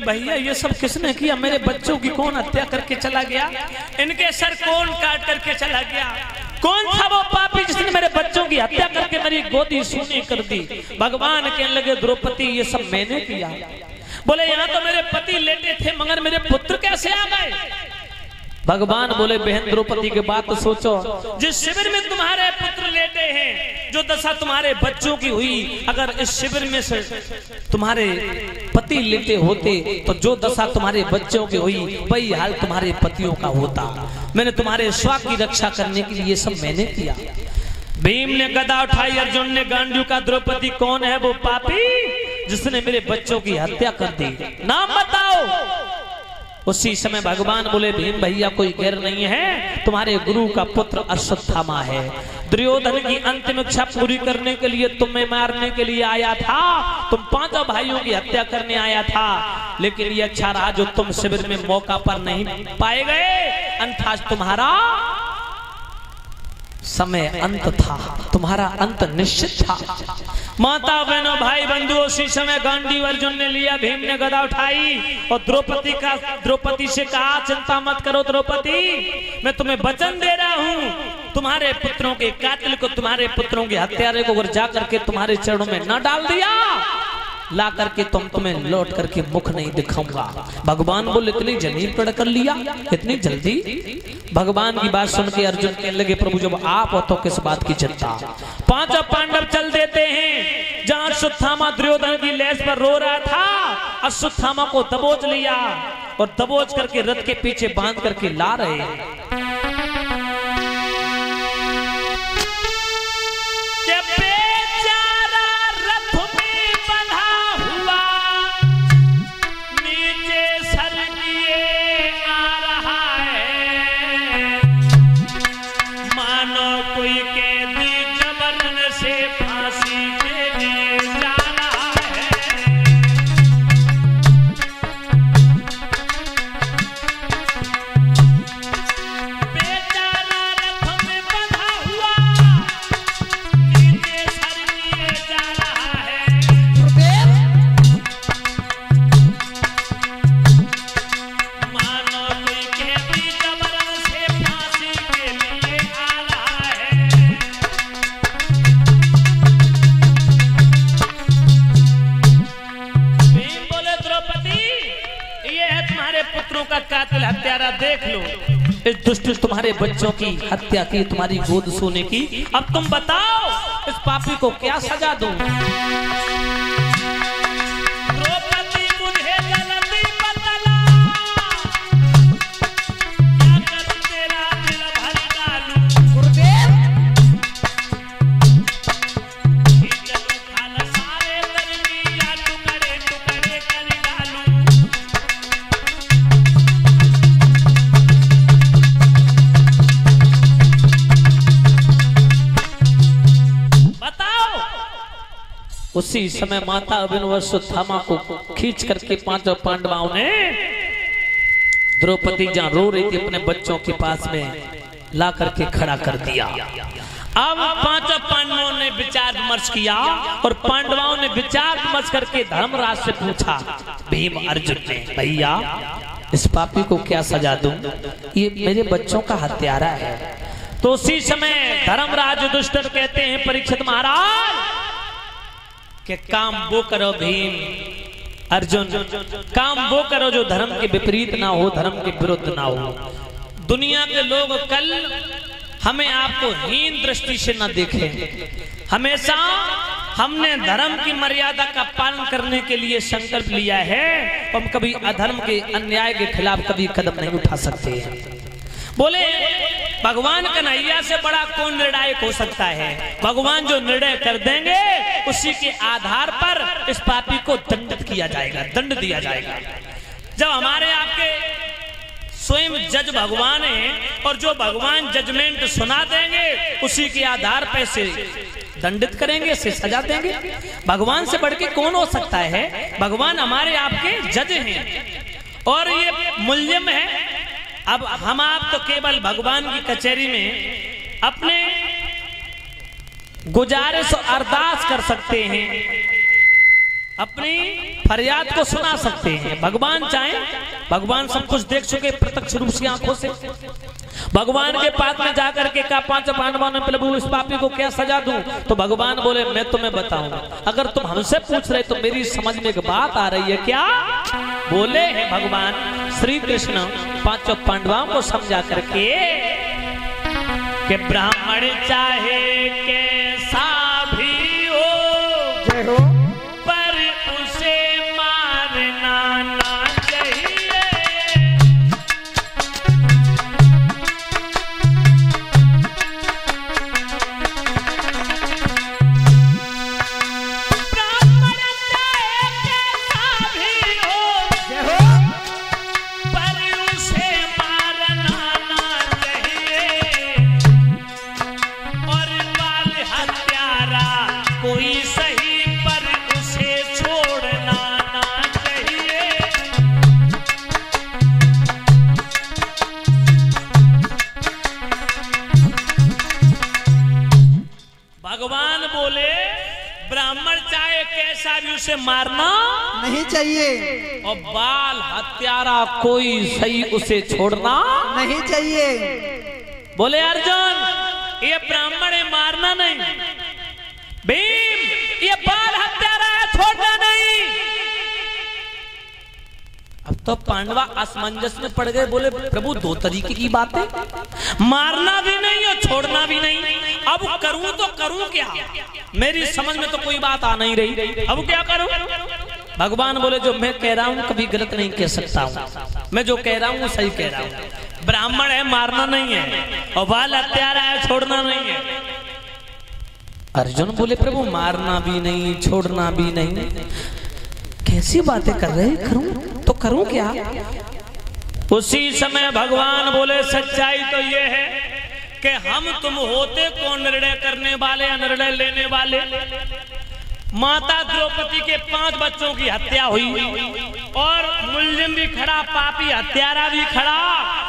लगी, भैया ये सब किसने किया? मेरे बच्चों की कौन हत्या करके चला गया? इनके सर कौन काट करके चला गया? कौन था वो पापी जिसने मेरे बच्चों की हत्या करके मेरी गोदी सूनी कर दी? भगवान कहने लगे, द्रौपदी ये सब मैंने किया। बोले यहाँ तो मेरे पति लेटे थे, मगर मेरे पुत्र कैसे आ गए? भगवान बोले, बहन द्रौपदी की बात सोचो, जिस शिविर में तुम्हारे पुत्र लेटे हैं, जो दशा तुम्हारे बच्चों की हुई, अगर इस शिविर में से तुम्हारे पति लेटे होते तो जो दशा तुम्हारे बच्चों की हुई वही हाल तुम्हारे पतियों का होता। मैंने तुम्हारे स्वास्थ्य की रक्षा करने के लिए ये सब मैंने किया। भीम ने गदा उठाई, अर्जुन ने गांडू का, द्रौपदी कौन है वो पापी जिसने मेरे बच्चों की हत्या कर दी? नाम बताओ। उसी समय भगवान बोले, भीम भैया कोई गैर नहीं है, तुम्हारे गुरु का पुत्र अश्वत्थामा है। दुर्योधन की अंतिम इच्छा पूरी करने के लिए तुम्हें मारने के लिए आया था, तुम पांचों भाइयों की हत्या करने आया था, लेकिन ये अच्छा रहा जो तुम शिविर में मौका पर नहीं पाए गए, अन्यथा तुम्हारा समय अंत था, तुम्हारा अंत निश्चित था। माता बहनों भाई बंधु, उसी समय गांडीव अर्जुन ने लिया, भीम ने गदा उठाई और द्रौपदी से कहा, चिंता मत करो द्रौपदी, मैं तुम्हें वचन दे रहा हूँ, तुम्हारे पुत्रों के कातिल को, तुम्हारे पुत्रों के हत्यारे को अगर जा करके तुम्हारे चरणों में न डाल दिया, ला करके तुम्हें लौट करके मुख नहीं दिखाऊंगा। भगवान बोले, इतनी जल्दी पढ़ कर लिया, इतनी जल्दी? भगवान की बात सुन के अर्जुन कहने लगे, प्रभु जब आप हो तो किस बात की चिंता? पांचों पांडव चल देते हैं। जहां अश्वत्थामा दुर्योधन की लेस पर रो रहा था, अश्वत्थामा को दबोच लिया और दबोच करके रथ के पीछे बांध करके ला रहे। देख लो, इस दुष्ट तुम्हारे बच्चों की हत्या की, तुम्हारी गोद सोने की। अब तुम बताओ इस पापी को क्या सजा दूं? उसी समय माता अभिनव अश्वत्थामा को खींच करके पांचों पांडवों ने द्रौपदी जहां रो रही थी अपने बच्चों के पास में ला करके खड़ा कर दिया। अब पांचों पांडवों ने विचार विमर्श किया और पांडवों ने विचार विमर्श करके धर्मराज से पूछा, भीम अर्जुन ने, भैया इस पापी को क्या सजा दूं? ये मेरे बच्चों का हत्यारा है। तो उसी समय धर्मराज युधिष्ठिर कहते हैं, परीक्षित महाराज कि काम वो करो भीम अर्जुन, काम वो करो जो धर्म के विपरीत ना हो, धर्म के विरुद्ध ना हो। दुनिया के लोग कल हमें आपको हीन दृष्टि से न देखें। हमेशा हमने धर्म की मर्यादा का पालन करने के लिए संकल्प लिया है, हम कभी अधर्म के अन्याय के खिलाफ कभी कदम नहीं उठा सकते हैं। बोले भगवान कन्हैया से बड़ा कौन निर्णायक हो सकता है? भगवान जो निर्णय कर देंगे उसी के आधार पर इस पापी को दंडित किया जाएगा, दंड दिया जाएगा। जब हमारे आपके स्वयं जज भगवान है और जो भगवान जजमेंट सुना देंगे उसी के आधार पर से दंडित करेंगे, से सजा देंगे। भगवान से बढ़ के कौन हो सकता है? भगवान हमारे आपके जज हैं और ये मुल्जिम है। अब हम आप तो केवल भगवान की कचहरी में अपने गुजारिश और अरदास कर सकते हैं। अपनी फरियाद को सुना सकते हैं। भगवान चाहे, भगवान सब कुछ देख चुके प्रत्यक्ष रूप से आंखों से। भगवान के पास में जाकर के कहा पांचों पांडवों ने प्रभु इस पापी को क्या सजा दूं? तो भगवान बोले मैं तुम्हें बताऊं, अगर तुम हमसे पूछ रहे तो मेरी समझ में एक बात आ रही है। क्या बोले हैं भगवान श्री कृष्ण पांचों पांडवों को समझा करके कि ब्राह्मण चाहे कैसा भी हो, जय हो, पर उसे मारना ना चाहिए। ब्राह्मण चाहे कैसा भी हो, जय हो, पर उसे मारना ना चाहिए। और बाल हत्यारा कोई सही, पर उसे छोड़ना ना चाहिए। भगवान बोले ब्राह्मण चाहे कैसा भी उसे मारना, नहीं चाहिए, और बाल हत्यारा कोई सही उसे छोड़ना। नहीं चाहिए। बोले अर्जुन ये ब्राह्मण है, मारना नहीं। भीम ये बाल हत्यारा है, छोड़ना नहीं। अब तो पांडवा असमंजस में पड़ गए। बोले प्रभु दो तरीके की बातें, मारना भी नहीं और छोड़ना भी नहीं। अब करूं तो करूं क्या? मेरी समझ में तो कोई बात आ नहीं रही, अब क्या करूं? भगवान बोले जो मैं कह रहा हूं कभी गलत नहीं कह सकता हूं, मैं जो कह रहा हूं सही कह रहा हूं। ब्राह्मण है, मारना नहीं है, और बाल हत्यारा है, छोड़ना नहीं है। अर्जुन बोले प्रभु मारना भी नहीं, छोड़ना भी नहीं, कैसी बातें कर रहे? करूं तो करूं क्या? उसी समय भगवान बोले सच्चाई तो ये है कि हम तुम होते कौन निर्णय करने वाले या निर्णय लेने वाले। माता द्रौपदी के 5 बच्चों की हत्या हुई, और मुल्जिम भी खड़ा, पापी हत्यारा भी खड़ा,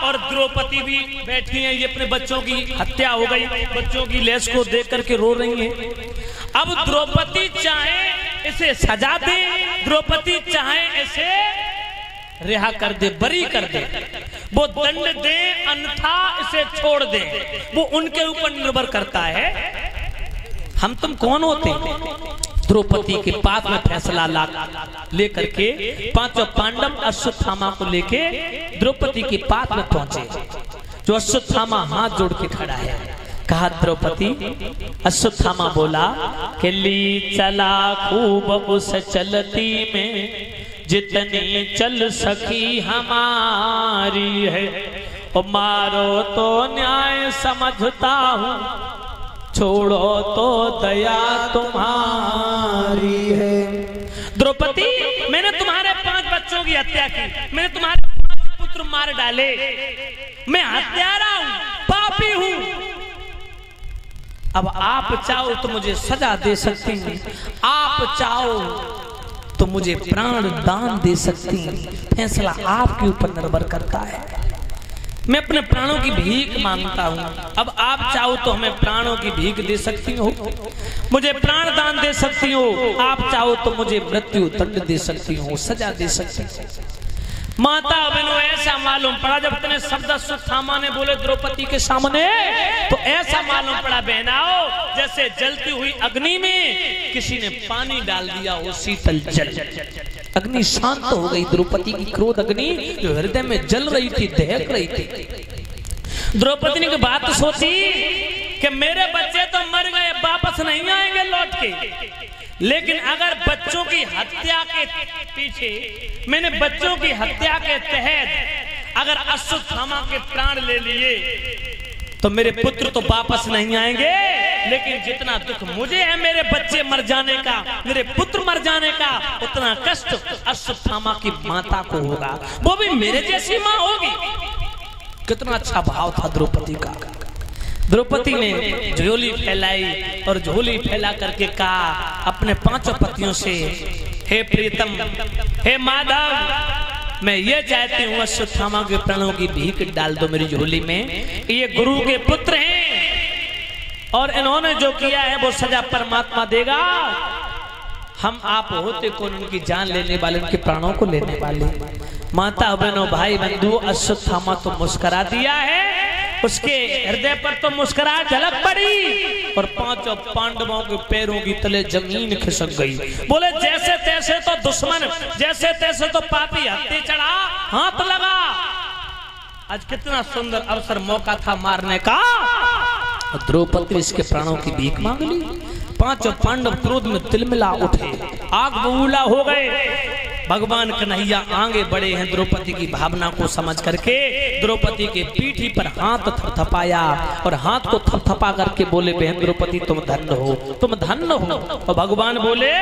और द्रौपदी भी बैठी है। ये अपने बच्चों की हत्या हो गई, बच्चों की लाश को देख करके रो रही है। अब द्रौपदी चाहे इसे सजा दे, द्रौपदी चाहे इसे रिहा कर दे, बरी कर दे, वो दंड दे अन्यथा इसे छोड़ दे, वो उनके ऊपर निर्भर करता है। हम तुम कौन होते? द्रौपदी के पास में फैसला लेकर के पांचों पांडव अश्वत्थामा को लेके द्रौपदी के पास में पहुंचे। जो अश्वत्थामा हाथ जोड़ के खड़ा है, कहा द्रौपदी। अश्वत्थामा बोला कि ली चला खूब उस चलती में, जितनी चल सकी हमारी है। और मारो तो न्याय समझता हूँ, छोड़ो तो दया तुम्हारी है। द्रौपदी मैंने तुम्हारे 5 बच्चों की हत्या की, मैंने तुम्हारे 5 पुत्र मार डाले, मैं हत्यारा हूं, पापी हूं। अब आप चाहो तो मुझे सजा दे सकती हैं, आप चाहो तो मुझे प्राण दान दे सकती हैं, फैसला आपके ऊपर निर्भर करता है। मैं अपने प्राणों की भीख मांगता हूँ। अब आप चाहो तो हमें प्राणों की भीख दे सकती हो, मुझे प्राण दान दे सकती हो, आप चाहो तो मुझे मृत्यु दंड दे सकती हो, सजा दे सकती हो। माता बहनों ऐसा मालूम पड़ा जब इतने शब्द अश्वत्थामा ने बोले द्रौपदी के सामने, तो ऐसा मालूम पड़ा बहनाओ जैसे जलती हुई अग्नि में किसी ने पानी डाल दिया हो, शीतल जल। अग्नि शांत हो गई। द्रौपदी की क्रोध अग्नि जो हृदय में जल रही थी, दहक रही थी। द्रौपदी ने बात सोची कि मेरे बच्चे तो मर गए, वापस नहीं आएंगे लौट के, लेकिन अगर बच्चों की हत्या के पीछे, मैंने बच्चों की हत्या के तहत अगर अश्वत्थामा के प्राण ले लिए तो मेरे पुत्र तो वापस नहीं आएंगे, लेकिन जितना दुख मुझे है मेरे बच्चे मर जाने का, मेरे पुत्र मर जाने का, उतना कष्ट अश्वत्थामा की माता को होगा, वो भी मेरे जैसी माँ होगी। कितना अच्छा भाव था द्रौपदी का। द्रौपदी ने झोली फैलाई और झोली फैला करके कहा अपने 5 पतियों से, हे प्रीतम, हे माधव, मैं ये चाहती हूँ अश्वत्थामा के प्राणों की भीख डाल दो मेरी झोली में। ये गुरु के पुत्र हैं और इन्होंने जो किया है वो सजा परमात्मा देगा। हम आप होते कौन उनकी जान लेने वाले, उनके प्राणों को लेने वाले। माता बहनों भाई बंधु, अश्वत्थामा तो मुस्कुरा दिया है, उसके हृदय पर तो मुस्कुराहट झलक पड़ी और पांचों पांडवों के पैरों की तले जमीन खिसक गई। बोले जैसे तैसे तो दुश्मन, जैसे तैसे तो पापी हत्या चढ़ा, हाथ लगा। आज कितना सुंदर अवसर, मौका था मारने का। द्रौपदी इसके प्राणों की भीख मांग ली। पांचों पांडव क्रोध में तिलमिला उठे, आग बबूला हो गए। भगवान कन्हैया आगे बढ़े हैं द्रौपदी की भावना को समझ करके, द्रौपदी के पीठी पर हाथ थपथपाया और हाथ को थपथपा करके बोले, बहन द्रौपदी तुम धन्य हो, तुम धन्य हो। और भगवान बोले